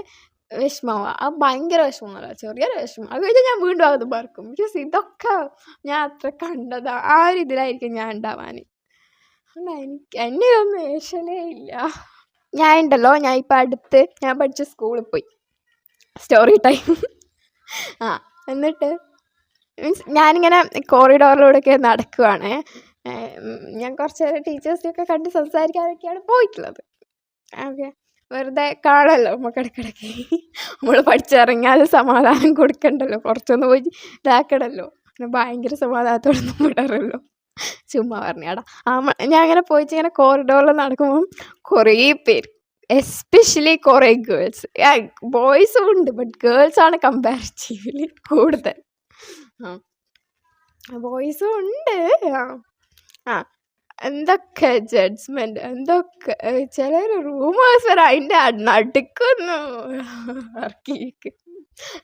വിഷമമാവുക. അത് ഭയങ്കര വിഷമമൊന്നുമല്ല, ചെറിയൊരു വിഷമം. അത് കഴിഞ്ഞാൽ ഞാൻ വീണ്ടും അത് മറക്കും. ബിക്കോസ് ഇതൊക്കെ ഞാൻ അത്ര കണ്ടതാ, ആ ഒരു ഇതിലായിരിക്കും ഞാൻ ഉണ്ടാവാൻ. എന്നെ ഇതൊന്നും ഏഷലേ ഇല്ല. ഞാൻ ഉണ്ടല്ലോ, ഞാൻ ഇപ്പം അടുത്ത് ഞാൻ പഠിച്ച സ്കൂളിൽ പോയി, സ്റ്റോറി ടൈം. എന്നിട്ട് മീൻസ് ഞാനിങ്ങനെ കോറിഡോറിലൂടെയൊക്കെ നടക്കുവാണ്. ഞാൻ കുറച്ച് നേരം ടീച്ചേഴ്സിനെയൊക്കെ കണ്ട് സംസാരിക്കാനൊക്കെയാണ് പോയിട്ടുള്ളത്. ഓക്കെ, വെറുതെ കാണല്ലോ നമുക്ക് ഇടയ്ക്കിടയ്ക്ക്. നമ്മൾ പഠിച്ചിറങ്ങിയാൽ സമാധാനം കൊടുക്കണ്ടല്ലോ, കുറച്ചൊന്ന് പോയി ഇതാക്കണമല്ലോ. പിന്നെ ഭയങ്കര സമാധാനത്തോടൊന്നും വിടാറല്ലോ, ചുമ്മാ പറഞ്ഞാടാ. ഞാൻ അങ്ങനെ പോയിട്ട് ഇങ്ങനെ കോറിഡോറിൽ നടക്കുമ്പം കുറേ പേര്, എസ്പെഷ്യലി കുറേ ഗേൾസ്, ബോയ്സും ഉണ്ട്, ബട്ട് ഗേൾസാണ് കമ്പാരിറ്റീവ്ലി കൂടുതൽ. ബോയ്സും ഉണ്ട്. എന്തൊക്കെ ജഡ്ജ്മെൻറ്റ്, എന്തൊക്കെ ചിലർ റൂമേഴ്സ് വരെ അതിൻ്റെ നടുക്കൊന്നു ഇറക്കിയിരിക്കും.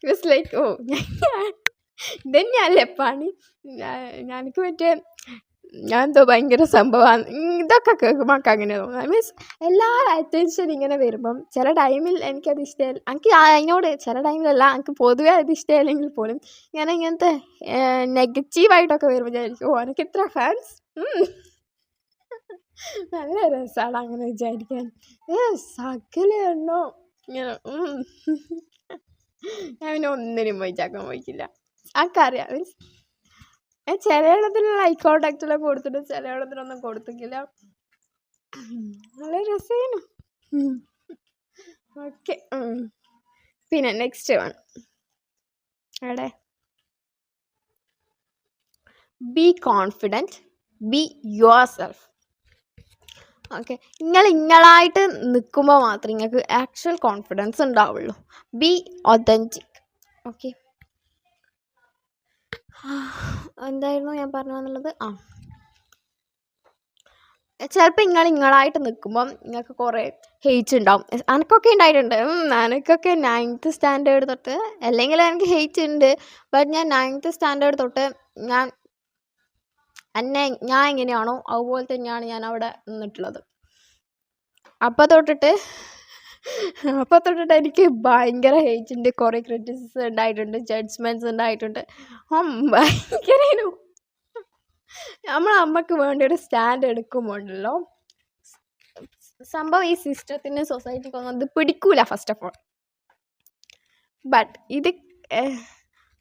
ഇറ്റ്സ് ലൈക്ക് ഓ ഇതന്നെയല്ലേ പണി. എനിക്ക് മറ്റേ ഞാൻ എന്തോ ഭയങ്കര സംഭവമാണ് ഇതൊക്കെ കേൾക്കുമ്പോൾ എനിക്ക് അങ്ങനെ തോന്നുന്നത്. മീൻസ് എല്ലാവരും അറ്റൻഷൻ ഇങ്ങനെ വരുമ്പം ചില ടൈമിൽ എനിക്കത് ഇഷ്ടമല്ല. എനിക്ക് അതിനോട് ചില ടൈമിലല്ല, എനിക്ക് പൊതുവേ അത് ഇഷ്ടമല്ലെങ്കിൽ പോലും ഇങ്ങനത്തെ നെഗറ്റീവായിട്ടൊക്കെ വരുമ്പോൾ ഞാൻ വിചാരിക്കും, ഓ എനിക്ക് ഇത്ര ഫാൻസ്, നല്ല രസമാണ് അങ്ങനെ വിചാരിക്കാൻ. സകല എണ്ണോ ഇങ്ങനെ ഞാൻ പിന്നെ ഒന്നിനും പോയിച്ചാക്കാൻ പോയിക്കില്ല. ആൾക്കറിയാം, മീൻസ് ചിലയിടത്തിലുള്ള ഐ കോണ്ടാക്റ്റെല്ലാം കൊടുത്തിട്ട് ചിലയിടത്തിനൊന്നും കൊടുത്തിട്ടില്ല. നല്ല രസേനു. ഓക്കെ, പിന്നെ നെക്സ്റ്റ് വൺ എവിടെ, be confident, be your self. Okay, നിങ്ങളായിട്ട് നിൽക്കുമ്പോൾ മാത്രമേ നിങ്ങൾക്ക് ആക്ച്വൽ കോൺഫിഡൻസ് ഉണ്ടാവുള്ളൂ. B authentic. ഓക്കെ, എന്തായിരുന്നു ഞാൻ പറഞ്ഞു എന്നുള്ളത്? ചിലപ്പോൾ നിങ്ങളായിട്ട് നിൽക്കുമ്പം നിങ്ങൾക്ക് കുറേ ഹെയ്റ്റ് ഉണ്ടാവും. എനിക്കൊക്കെ ഉണ്ടായിട്ടുണ്ട്. എനിക്കൊക്കെ 9th സ്റ്റാൻഡേർഡ് തൊട്ട്, അല്ലെങ്കിൽ എനിക്ക് ഹെയ്റ്റ് ഉണ്ട്, ബട്ട് ഞാൻ 9th സ്റ്റാൻഡേർഡ് തൊട്ട് ഞാൻ എങ്ങനെയാണോ അതുപോലെ തന്നെയാണ് ഞാൻ അവിടെ നിന്നിട്ടുള്ളത്. അപ്പം തൊട്ടിട്ട് എനിക്ക് ഭയങ്കര ഹെയ്റ്റ് ഉണ്ട്, കുറേ ക്രിറ്റിസിസം ഉണ്ടായിട്ടുണ്ട്, ജഡ്ജ്മെൻറ്റ്സ് ഉണ്ടായിട്ടുണ്ട്. ഭയങ്കര നമ്മൾ അമ്മക്ക് വേണ്ടി ഒരു സ്റ്റാൻഡ് എടുക്കുമ്പോണ്ടല്ലോ, സംഭവം ഈ സിസ്റ്റത്തിന് സൊസൈറ്റിക്കൊന്നും അത് പിടിക്കൂല ഫസ്റ്റ് ഓഫ് ഓൾ. ബട്ട് ഇത്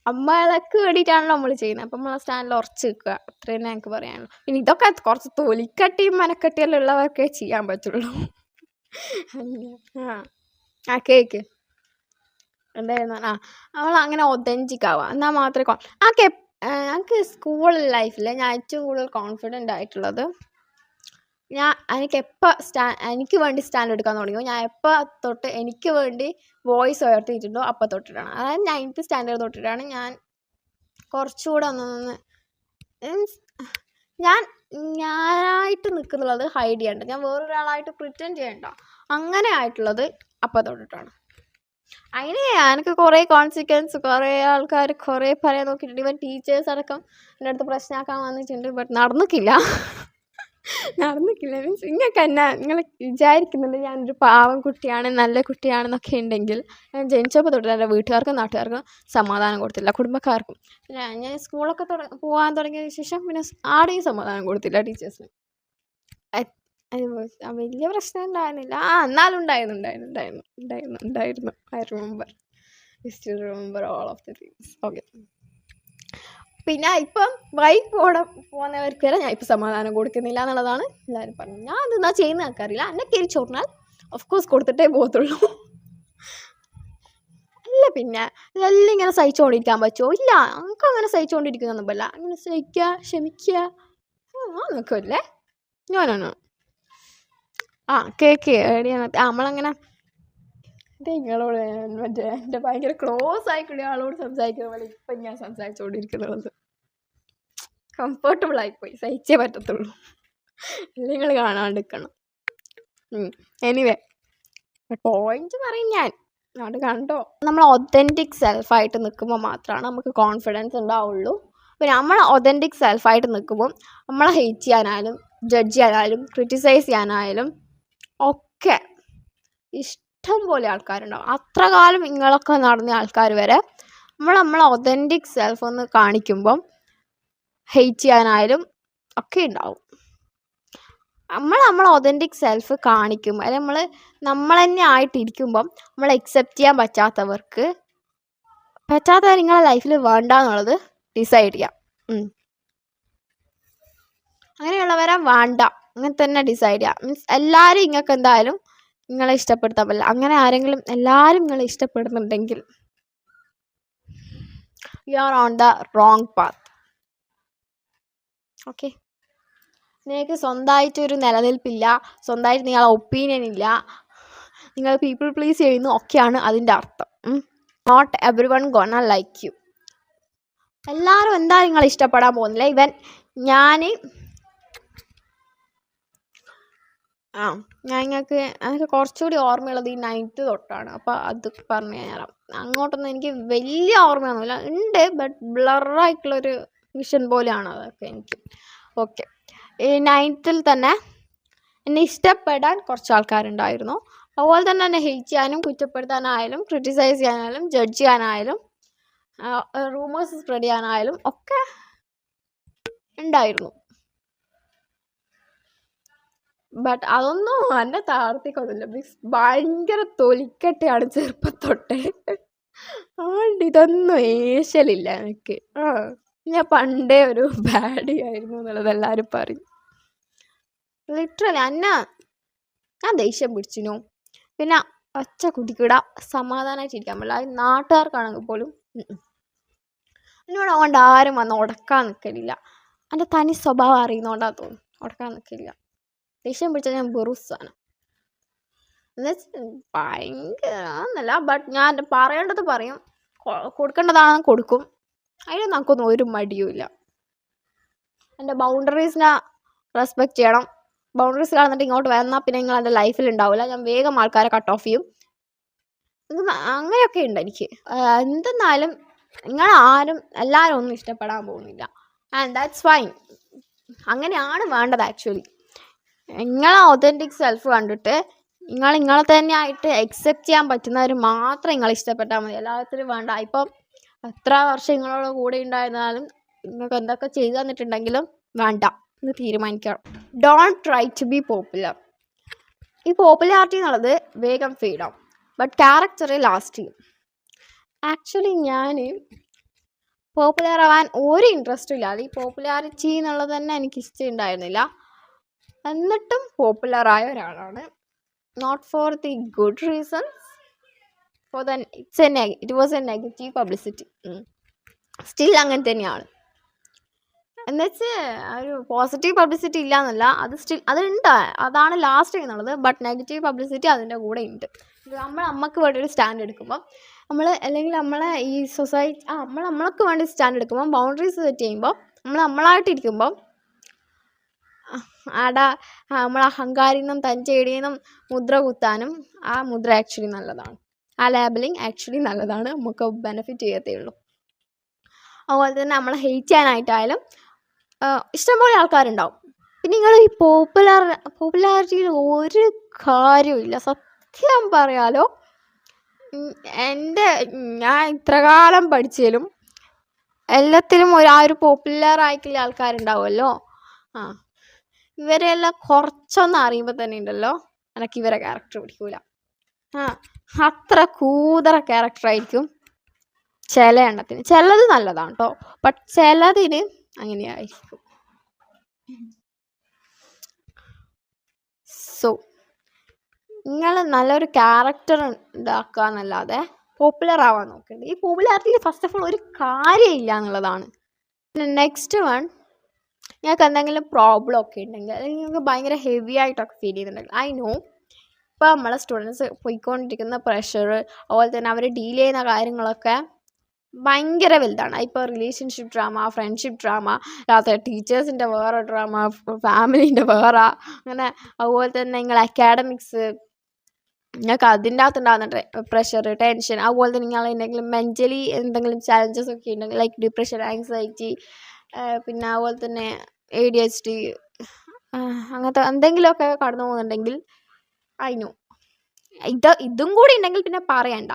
അമ്മക്ക് വേണ്ടിയിട്ടാണല്ലോ നമ്മൾ ചെയ്യുന്നത്. അപ്പം നമ്മൾ സ്റ്റാൻഡിൽ ഉറച്ച് നിൽക്കുക, അത്ര തന്നെ എനിക്ക് പറയാനുള്ളൂ. പിന്നെ ഇതൊക്കെ കുറച്ച് തൊലിക്കട്ടിയും മനക്കട്ടിയെല്ലാം ഉള്ളവർക്കേ ചെയ്യാൻ പറ്റുള്ളൂ. കേക്ക് എന്തായിരുന്നു, അവൾ അങ്ങനെ ഒതൻറ്റിക് ആവുക, എന്നാൽ മാത്രമേ എനിക്ക് സ്കൂൾ ലൈഫിൽ ഞാൻ ഏറ്റവും കൂടുതൽ കോൺഫിഡൻ്റ് ആയിട്ടുള്ളത് എനിക്ക് വേണ്ടി സ്റ്റാൻഡ് എടുക്കാൻ തുടങ്ങിയോ, ഞാൻ എപ്പോൾ തൊട്ട് എനിക്ക് വേണ്ടി വോയിസ് ഉയർത്തിയിട്ടുണ്ടോ അപ്പം തൊട്ടിട്ടാണ്. അതായത് 9th സ്റ്റാൻഡേർഡ് തൊട്ടിട്ടാണ് ഞാൻ കുറച്ചുകൂടെ ഒന്ന് മീൻസ് ഞാൻ ഞാനായിട്ട് നിൽക്കുന്നുള്ളത് ഹൈഡ് ചെയ്യണ്ട, ഞാൻ വേറൊരാളായിട്ട് പ്രിറ്റൻഡ് ചെയ്യണ്ട, അങ്ങനെ ആയിട്ടുള്ളത് അപ്പം തൊട്ടിട്ടാണ്. അതിന് എനിക്ക് കുറേ കോൺസിക്വൻസ്, കുറേ ആൾക്കാർ കുറേ പറയാൻ നോക്കിയിട്ടുണ്ട്. ഇവൻ ടീച്ചേഴ്സ് അടക്കം എൻ്റെ അടുത്ത് പ്രശ്നമാക്കാൻ വന്നിട്ടുണ്ട്. ബട്ട് നടന്നിക്കില്ല. മീൻസ് ഇങ്ങൊക്കെ എന്നാ നിങ്ങൾ വിചാരിക്കുന്നുണ്ട് ഞാനൊരു പാവം കുട്ടിയാണ്, നല്ല കുട്ടിയാണെന്നൊക്കെ ഉണ്ടെങ്കിൽ ഞാൻ ജനിച്ചപ്പോൾ തൊട്ട് എൻ്റെ വീട്ടുകാർക്കും നാട്ടുകാർക്കും സമാധാനം കൊടുത്തില്ല, കുടുംബക്കാർക്കും. പിന്നെ ഞാൻ സ്കൂളൊക്കെ പോകാൻ തുടങ്ങിയതിന് ശേഷം പിന്നെ ആടെയും സമാധാനം കൊടുത്തില്ല ടീച്ചേഴ്സിന്. വലിയ പ്രശ്നം ഉണ്ടായിരുന്നില്ല. എന്നാലും ഉണ്ടായിരുന്നു. I remember all of the things. Okay. പിന്നെ ഇപ്പം ബൈക്ക് പോകുന്നവർക്ക് വരെ ഞാൻ ഇപ്പം സമാധാനം കൊടുക്കുന്നില്ല എന്നുള്ളതാണ് എല്ലാവരും പറഞ്ഞത്. ഞാൻ അതെന്താ ചെയ്യുന്ന ആൾക്കറിയില്ല. എന്നെ കയറി ചോറിനാൽ ഓഫ്കോഴ്സ് കൊടുത്തിട്ടേ പോകത്തുള്ളൂ. അല്ല പിന്നെ ഇതെല്ലാം ഇങ്ങനെ സഹിച്ചുകൊണ്ടിരിക്കാൻ പറ്റുമോ? ഇല്ല, നമുക്ക് അങ്ങനെ സഹിച്ചുകൊണ്ടിരിക്കുന്നൊന്നും പറ്റില്ല. അങ്ങനെ സഹിക്കുക, ക്ഷമിക്കുക നോക്കുമല്ലേ. ഞാനാണ് കേക്ക് നമ്മളങ്ങനെ നിങ്ങളോട് മറ്റേ എൻ്റെ ഭയങ്കര ക്ലോസ് ആയിക്കൂടി ആളോട് സംസാരിക്കുന്ന പോലെ ഇപ്പം ഞാൻ സംസാരിച്ചുകൊണ്ടിരിക്കുന്നത്. കംഫർട്ടബിൾ ആയിപ്പോയി, സഹിച്ചേ പറ്റത്തുള്ളൂ. നിങ്ങൾ കാണാണ്ടിരിക്കണം. എനിവേ പോയിന്റ് പറയും ഞാൻ, അത് കണ്ടോ. നമ്മൾ ഒതൻറ്റിക് സെൽഫായിട്ട് നിൽക്കുമ്പോൾ മാത്രമാണ് നമുക്ക് കോൺഫിഡൻസ് ഉണ്ടാവുള്ളൂ. പിന്നെ നമ്മൾ ഒതൻറ്റിക് സെൽഫായിട്ട് നിൽക്കുമ്പോൾ നമ്മളെ ഹെയ്റ്റ് ചെയ്യാനായാലും ജഡ്ജ് ചെയ്യാനായാലും ക്രിറ്റിസൈസ് ചെയ്യാനായാലും ഒക്കെ ഇഷ്ടം പോലെ ആൾക്കാരുണ്ടാവും. അത്ര കാലം ഇങ്ങളൊക്കെ നടന്ന ആൾക്കാർ വരെ നമ്മളെ ഒതൻറ്റിക് സെൽഫ് ഒന്ന് കാണിക്കുമ്പം ഹെയ്റ്റ് ചെയ്യാനായാലും ഒക്കെ ഉണ്ടാവും. നമ്മളെ ഒതൻറ്റിക് സെൽഫ് കാണിക്കുമ്പോൾ അല്ലെങ്കിൽ നമ്മൾ തന്നെ ആയിട്ടിരിക്കുമ്പം നമ്മൾ അക്സെപ്റ്റ് ചെയ്യാൻ പറ്റാത്തവർ നിങ്ങളെ ലൈഫിൽ വേണ്ട എന്നുള്ളത് ഡിസൈഡ് ചെയ്യാം. അങ്ങനെയുള്ളവരെ വേണ്ട, അങ്ങനെ തന്നെ ഡിസൈഡ് ചെയ്യാം. മീൻസ് എല്ലാവരും ഇങ്ങൾക്ക് എന്തായാലും നിങ്ങളെ ഇഷ്ടപ്പെടുത്താൻ പറ്റില്ല. അങ്ങനെ ആരെങ്കിലും എല്ലാവരും നിങ്ങളെ ഇഷ്ടപ്പെടുന്നുണ്ടെങ്കിൽ you are on the wrong path. Okay. നിങ്ങൾക്ക് സ്വന്തമായിട്ടൊരു നിലനിൽപ്പില്ല, സ്വന്തമായിട്ട് നിങ്ങളെ ഒപ്പീനിയൻ ഇല്ല, നിങ്ങൾ പീപ്പിൾ പ്ലീസ് ചെയ്യുന്നു ഒക്കെയാണ് അതിൻ്റെ അർത്ഥം. Not everyone gonna like you. എല്ലാവരും എന്താ നിങ്ങൾ ഇഷ്ടപ്പെടാൻ പോകുന്നില്ല. ഈവൻ എനിക്ക് കുറച്ചുകൂടി ഓർമ്മയുള്ളത് ഈ 9th തൊട്ടാണ്. അപ്പോൾ അത് പറഞ്ഞു തരാം. അങ്ങോട്ടൊന്നും എനിക്ക് വലിയ ഓർമ്മയൊന്നുമില്ല, ഉണ്ട് ബട്ട് ബ്ലറായിട്ടുള്ളൊരു വിഷൻ പോലെയാണ് അതൊക്കെ എനിക്ക്. ഓക്കെ. ഈ 9th തന്നെ എന്നെ ഇഷ്ടപ്പെടാൻ കുറച്ച് ആൾക്കാരുണ്ടായിരുന്നു. അതുപോലെ തന്നെ എന്നെ ഹെയ്റ്റ് ചെയ്യാനും കുറ്റപ്പെടുത്താനായാലും ക്രിറ്റിസൈസ് ചെയ്യാനായാലും ജഡ്ജ് ചെയ്യാനായാലും റൂമേഴ്സ് സ്പ്രെഡ് ചെയ്യാനായാലും ഒക്കെ ഉണ്ടായിരുന്നു. ബട്ട് അതൊന്നും എന്നെ താഴ്ത്തിക്കൊന്നുമില്ല. മീൻസ് ഭയങ്കര തൊലിക്കട്ടയാണ് ചെറുപ്പത്തൊട്ടേ. അതുകൊണ്ട് ഇതൊന്നും ഏശലില്ല എനിക്ക്. ഞാൻ പണ്ടേ ഒരു ബാഡി ആയിരുന്നു എന്നുള്ളത് എല്ലാവരും പറയും. ലിറ്ററലി ഞാൻ ദേഷ്യം പിടിച്ചിനു. പിന്നെ ഒച്ച കുട്ടിക്കിട സമാധാനമായിട്ട് ഇരിക്കാൻ പറ്റില്ല. അത് നാട്ടുകാർക്കാണെങ്കിൽ പോലും എന്നോട് അതുകൊണ്ട് ആരും വന്ന് ഉടക്കാൻ നിൽക്കലില്ല. എൻ്റെ തനി സ്വഭാവം അറിയുന്നതുകൊണ്ടാണ് തോന്നുന്നു ഉടക്കാൻ നിൽക്കില്ല. ദേഷ്യം പിടിച്ചാൽ ഞാൻ വെറുസാണ്. എന്നുവെച്ചാൽ ഭയങ്കര എന്നല്ല, ബട്ട് ഞാൻ പറയേണ്ടത് പറയും, കൊടുക്കേണ്ടതാണെന്ന് കൊടുക്കും. അതിന് നമുക്കൊന്നും ഒരു മടിയുമില്ല. എൻ്റെ ബൗണ്ടറീസിനെ റെസ്പെക്റ്റ് ചെയ്യണം. ബൗണ്ടറീസ് കാണുന്നിട്ട് ഇങ്ങോട്ട് വന്നാൽ പിന്നെ നിങ്ങൾ എൻ്റെ ലൈഫിൽ ഉണ്ടാവില്ല. ഞാൻ വേഗം ആൾക്കാരെ കട്ട് ഓഫ് ചെയ്യും. അങ്ങനെയൊക്കെ ഉണ്ട് എനിക്ക്. എന്തെന്നാലും എല്ലാവരും ഒന്നും ഇഷ്ടപ്പെടാൻ പോകുന്നില്ല. And that's fine. അങ്ങനെയാണ് വേണ്ടത് ആക്ച്വലി. നിങ്ങളെ ഒതൻറ്റിക് സെൽഫ് കണ്ടിട്ട് നിങ്ങളെ തന്നെ ആയിട്ട് അക്സെപ്റ്റ് ചെയ്യാൻ പറ്റുന്നവർ മാത്രം നിങ്ങൾ ഇഷ്ടപ്പെട്ടാൽ മതി. എല്ലാത്തിനും വേണ്ട. ഇപ്പം എത്ര വർഷം നിങ്ങളോട് കൂടെ ഉണ്ടായിരുന്നാലും നിങ്ങൾക്ക് എന്തൊക്കെ ചെയ്തു തന്നിട്ടുണ്ടെങ്കിലും വേണ്ട എന്ന് തീരുമാനിക്കണം. Don't try to be popular. ഈ പോപ്പുലാരിറ്റി എന്നുള്ളത് വേഗം ഫെയ്ഡാവും, ബട്ട് ക്യാരക്ടർ ലാസ്റ്റ് ചെയ്യും. ആക്ച്വലി ഞാൻ പോപ്പുലർ ആവാൻ ഒരു ഇൻട്രസ്റ്റും ഇല്ലാതെ ഈ പോപ്പുലാരിറ്റി എന്നുള്ളത് തന്നെ എനിക്ക് ഇഷ്ടമുണ്ടായിരുന്നില്ല. എന്നിട്ടും പോപ്പുലറായ ഒരാളാണ്. Not for the good reasons, it was a negative publicity. Still അങ്ങനെ തന്നെയാണ്. എന്നുവെച്ച് ഒരു പോസിറ്റീവ് പബ്ലിസിറ്റി ഇല്ല എന്നല്ല, അതുണ്ട്, അതാണ് ലാസ്റ്റ് എന്നുള്ളത്. ബട്ട് നെഗറ്റീവ് പബ്ലിസിറ്റി അതിൻ്റെ കൂടെ ഉണ്ട്. നമ്മൾക്ക് വേണ്ടി ഒരു സ്റ്റാൻഡ് എടുക്കുമ്പോൾ അല്ലെങ്കിൽ നമ്മളെ ഈ സൊസൈറ്റി നമ്മൾക്ക് വേണ്ടി സ്റ്റാൻഡ് എടുക്കുമ്പോൾ ബൗണ്ടറീസ് സെറ്റ് ചെയ്യുമ്പോൾ നമ്മളായിട്ടിരിക്കുമ്പോൾ നമ്മൾ അഹങ്കാരിന്നും തഞ്ചേടിയെന്നും മുദ്ര കുത്താനും ആ മുദ്ര ആക്ച്വലി നല്ലതാണ്, ആ ലേബലിങ് ആക്ച്വലി നല്ലതാണ്, നമുക്ക് ബെനിഫിറ്റ് ചെയ്യത്തേ ഉള്ളൂ. അതുപോലെ തന്നെ നമ്മളെ ഹെയ്റ്റ് ചെയ്യാനായിട്ടായാലും ഇഷ്ടംപോലെ ആൾക്കാരുണ്ടാവും. പിന്നെ നിങ്ങൾ ഈ പോപ്പുലാരിറ്റിയിൽ ഒരു കാര്യമില്ല, സത്യം പറയാലോ. ഞാൻ ഇത്ര കാലം പഠിച്ചാലും എല്ലാത്തിലും ആ ഒരു പോപ്പുലർ ആയിട്ടുള്ള ആൾക്കാരുണ്ടാവുമല്ലോ, ഇവരെല്ലാം കുറച്ചൊന്ന് അറിയുമ്പോൾ തന്നെ ഉണ്ടല്ലോ എനിക്ക് ഇവരെ ക്യാരക്ടർ പിടിക്കൂല. അത്ര കൂതറ ക്യാരക്ടറായിരിക്കും ചില എണ്ണത്തിന്. ചിലത് നല്ലതാണ് കേട്ടോ, ബട്ട് ചിലതിന് അങ്ങനെയായിരിക്കും. സോ നിങ്ങൾ നല്ലൊരു ക്യാരക്ടർ ഉണ്ടാക്കുക എന്നല്ലാതെ പോപ്പുലർ ആവാൻ നോക്കരുത്. ഈ പോപ്പുലാരിറ്റിയിൽ ഫസ്റ്റ് ഓഫ് ഓൾ ഒരു കാര്യമില്ല എന്നുള്ളതാണ്. പിന്നെ നെക്സ്റ്റ് വൺ, നിങ്ങൾക്ക് എന്തെങ്കിലും പ്രോബ്ലം ഒക്കെ ഉണ്ടെങ്കിൽ അല്ലെങ്കിൽ നിങ്ങൾക്ക് ഭയങ്കര ഹെവി ആയിട്ടൊക്കെ ഫീൽ ചെയ്യുന്നുണ്ടെങ്കിൽ, ഐ നോ ഇപ്പോൾ നമ്മളെ സ്റ്റുഡൻസ് പോയിക്കൊണ്ടിരിക്കുന്ന പ്രഷർ, അതുപോലെ തന്നെ അവർ ഡീൽ ചെയ്യുന്ന കാര്യങ്ങളൊക്കെ ഭയങ്കര വലുതാണ്. ഇപ്പോൾ റിലേഷൻഷിപ്പ് ഡ്രാമ, ഫ്രണ്ട്ഷിപ്പ് ഡ്രാമ, ടീച്ചേഴ്സിൻ്റെ വേറെ ഡ്രാമ, ഫാമിലീൻ്റെ വേറെ, അങ്ങനെ. അതുപോലെ തന്നെ നിങ്ങൾ അക്കാഡമിക്സ്, നിങ്ങൾക്ക് അതിൻ്റെ അകത്തുണ്ടാകുന്ന പ്രഷർ, ടെൻഷൻ, അതുപോലെ തന്നെ നിങ്ങൾ എന്തെങ്കിലും മെൻ്റലി എന്തെങ്കിലും ചാലഞ്ചസ് ഒക്കെ ഉണ്ടെങ്കിൽ ലൈക്ക് ഡിപ്രഷൻ, ആങ്സൈറ്റി, പിന്നെ അതുപോലെ തന്നെ ADHD, അങ്ങനത്തെ എന്തെങ്കിലുമൊക്കെ കടന്നു പോകുന്നുണ്ടെങ്കിൽ ഐ നോ ഇതും കൂടി ഉണ്ടെങ്കിൽ പിന്നെ പറയണ്ട.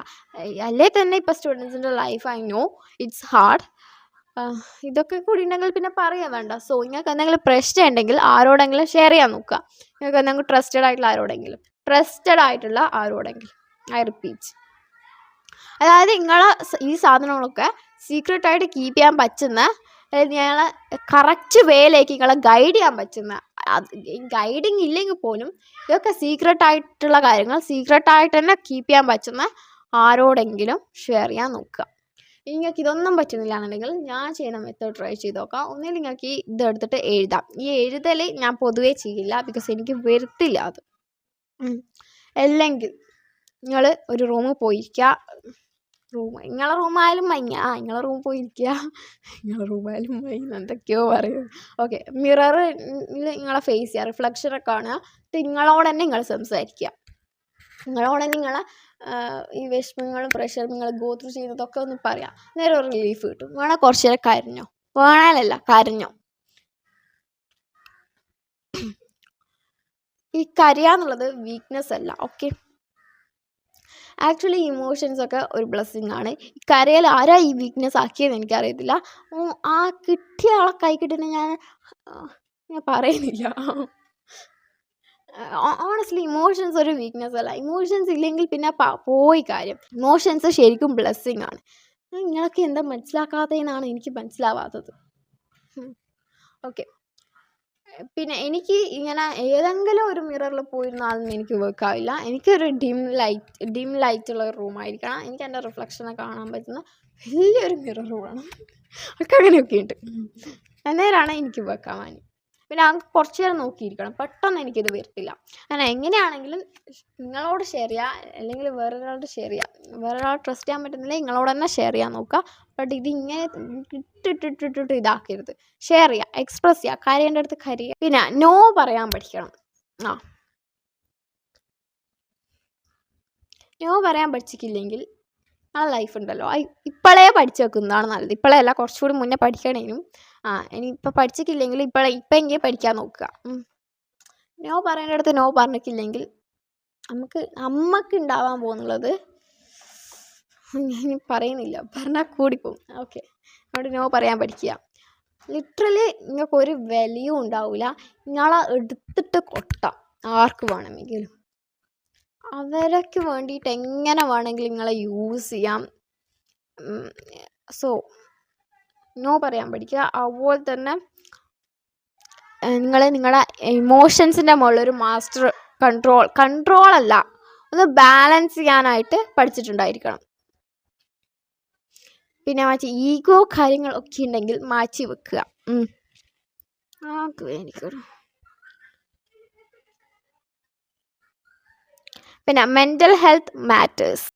അല്ലേ തന്നെ ഇപ്പോൾ സ്റ്റുഡൻസിൻ്റെ life I know it's hard. ഇതൊക്കെ കൂടി ഉണ്ടെങ്കിൽ പിന്നെ പറയാൻ വേണ്ട. സോ നിങ്ങൾക്ക് എന്തെങ്കിലും പ്രശ്നം ഉണ്ടെങ്കിൽ ആരോടെങ്കിലും ഷെയർ ചെയ്യാൻ നോക്കുക. നിങ്ങൾക്ക് എന്തെങ്കിലും ട്രസ്റ്റഡ് ആയിട്ടുള്ള ആരോടെങ്കിലും, ഐ റിപ്പീറ്റ്. അതായത് നിങ്ങളെ ഈ സാധനങ്ങളൊക്കെ സീക്രട്ടായിട്ട് കീപ്പ് ചെയ്യാൻ പറ്റുന്ന, ഞങ്ങളെ കറക്റ്റ് വേയിലേക്ക് നിങ്ങളെ ഗൈഡ് ചെയ്യാൻ പറ്റുന്ന, ഗൈഡിങ് ഇല്ലെങ്കിൽ പോലും ഇതൊക്കെ സീക്രട്ടായിട്ടുള്ള കാര്യങ്ങൾ സീക്രട്ടായിട്ട് തന്നെ കീപ്പ് ചെയ്യാൻ പറ്റുന്ന ആരോടെങ്കിലും ഷെയർ ചെയ്യാൻ നോക്കുക. നിങ്ങൾക്ക് ഇതൊന്നും പറ്റുന്നില്ല എന്നുണ്ടെങ്കിൽ ഞാൻ ചെയ്യുന്ന മെത്തേഡ് ട്രൈ ചെയ്ത് നോക്കാം. ഒന്നിൽ നിങ്ങൾക്ക് ഇതെടുത്തിട്ട് എഴുതാം. ഈ എഴുതൽ ഞാൻ പൊതുവേ ചെയ്യില്ല, ബിക്കോസ് എനിക്ക് വരുത്തില്ല അത്. അല്ലെങ്കിൽ നിങ്ങൾ ഒരു റൂമിൽ പോയിരിക്കുക, നിങ്ങളെ റൂമായാലും മഞ്ഞ, നിങ്ങളെ റൂമിൽ പോയിരിക്കുക, നിങ്ങളെ റൂമായാലും മഞ്ഞ എന്തൊക്കെയോ പറയും. ഓക്കെ, മിററിൽ നിങ്ങളെ ഫേസ് ചെയ്യുക, റിഫ്ലക്ഷനൊക്കെ കാണുക, നിങ്ങളോട് തന്നെ നിങ്ങൾ സംസാരിക്കുക. നിങ്ങളോട് തന്നെ നിങ്ങളെ ഈ വിഷമങ്ങളും പ്രഷർ നിങ്ങൾ ഗോ ത്രൂ ചെയ്യുന്നതൊക്കെ ഒന്ന് പറയാം. നേരെ ഒരു റിലീഫ് കിട്ടും. വേണേൽ കുറച്ച് നേരം കരഞ്ഞോ, വേണേലല്ല കരഞ്ഞോ. ഈ കരയാന്നുള്ളത് വീക്ക്നെസ് അല്ല, ഓക്കെ. ആക്ച്വലി ഇമോഷൻസ് ഒക്കെ ഒരു ബ്ലെസ്സിങ് ആണ്. ഈ കരയിൽ ആരാ ഈ വീക്ക്നെസ് ആക്കിയതെന്ന് എനിക്കറിയത്തില്ല. ആ കിട്ടിയ ആളെ കൈ കിട്ടുന്ന ഞാൻ പറയുന്നില്ല. ഓണസ്റ്റ്ലി ഇമോഷൻസ് ഒരു വീക്ക്നെസ് അല്ല. ഇമോഷൻസ് ഇല്ലെങ്കിൽ പിന്നെ പോയി കാര്യം. ഇമോഷൻസ് ശരിക്കും ബ്ലെസ്സിങ് ആണ്. നിങ്ങളൊക്കെ എന്താ മനസ്സിലാക്കാത്തതെന്നാണ് എനിക്ക് മനസ്സിലാവാത്തത്. ഓക്കെ, പിന്നെ എനിക്ക് ഇങ്ങനെ ഏതെങ്കിലും ഒരു മിററിൽ പോയിരുന്നാലും എനിക്ക് വർക്കാവില്ല. എനിക്കൊരു ഡിം ലൈറ്റുള്ള ഒരു റൂമായിരിക്കണം. എനിക്ക് എൻ്റെ റിഫ്ലക്ഷനെ കാണാൻ പറ്റുന്ന വലിയൊരു മിറർ വേണം. ഒക്കെ അങ്ങനെയൊക്കെ ഉണ്ട്. അന്നേരമാണ് എനിക്ക് വർക്കാവാൻ. പിന്നെ അങ്ങ് കുറച്ച് നേരം നോക്കിയിരിക്കണം. പെട്ടെന്ന് എനിക്കിത് വരത്തില്ല. അങ്ങനെ എങ്ങനെയാണെങ്കിലും നിങ്ങളോട് ഷെയർ ചെയ്യുക, അല്ലെങ്കിൽ വേറൊരാളോട് ഷെയർ ചെയ്യുക. വേറൊരാൾ ട്രസ്റ്റ് ചെയ്യാൻ പറ്റുന്നില്ല, നിങ്ങളോട് തന്നെ ഷെയർ ചെയ്യാൻ നോക്കുക. ബട്ട് ഇതിങ്ങനെ ഇട്ടിട്ടിട്ടിട്ടിട്ട് ഇതാക്കരുത്. ഷെയർ ചെയ്യുക, എക്സ്പ്രസ് ചെയ്യുക, കരയേണ്ട അടുത്ത് കരയുക. പിന്നെ നോ പറയാൻ പഠിക്കണം. നോ പറയാൻ പഠിച്ചിട്ടില്ലെങ്കിൽ ആ ലൈഫ് ഉണ്ടല്ലോ, ഇപ്പോഴേ പഠിച്ചു വെക്കുന്നതാണ് നല്ലത്. ഇപ്പോഴേ അല്ല, കുറച്ചുകൂടി മുന്നേ പഠിക്കണേനും. ഇനിയിപ്പോൾ പഠിച്ചിട്ടില്ലെങ്കിൽ ഇപ്പം എങ്കിൽ പഠിക്കാൻ നോക്കുക. നോ പറയേണ്ടടുത്ത് നോ പറഞ്ഞിട്ടില്ലെങ്കിൽ നമുക്ക് ഉണ്ടാവാൻ പോകുന്നുള്ളത് ഞാൻ പറയുന്നില്ല, പറഞ്ഞാൽ കൂടിപ്പോവും. ഓക്കെ, അവിടെ നോ പറയാൻ പഠിക്കുക. ലിറ്ററലി നിങ്ങൾക്കൊരു വിലയും ഉണ്ടാവില്ല. നിങ്ങളെ എടുത്തിട്ട് കൊട്ടാം ആർക്ക് വേണമെങ്കിലും. അവരൊക്കെ വേണ്ടിയിട്ട് എങ്ങനെ വേണമെങ്കിലും നിങ്ങളെ യൂസ് ചെയ്യാം. സോ നോ പറയാൻ പഠിക്കുക. അതുപോലെ തന്നെ നിങ്ങളുടെ ഇമോഷൻസിൻ്റെ മുകളിലൊരു മാസ്റ്റർ കൺട്രോളല്ല, ഒന്ന് ബാലൻസ് ചെയ്യാനായിട്ട് പഠിച്ചിട്ടുണ്ടായിരിക്കണം. പിന്നെ ഈഗോ കാര്യങ്ങളൊക്കെ ഉണ്ടെങ്കിൽ മാറ്റി വെക്കുക. എനിക്കൊരു പിന്നെ മെൻ്റൽ ഹെൽത്ത് മാറ്റേഴ്സ്.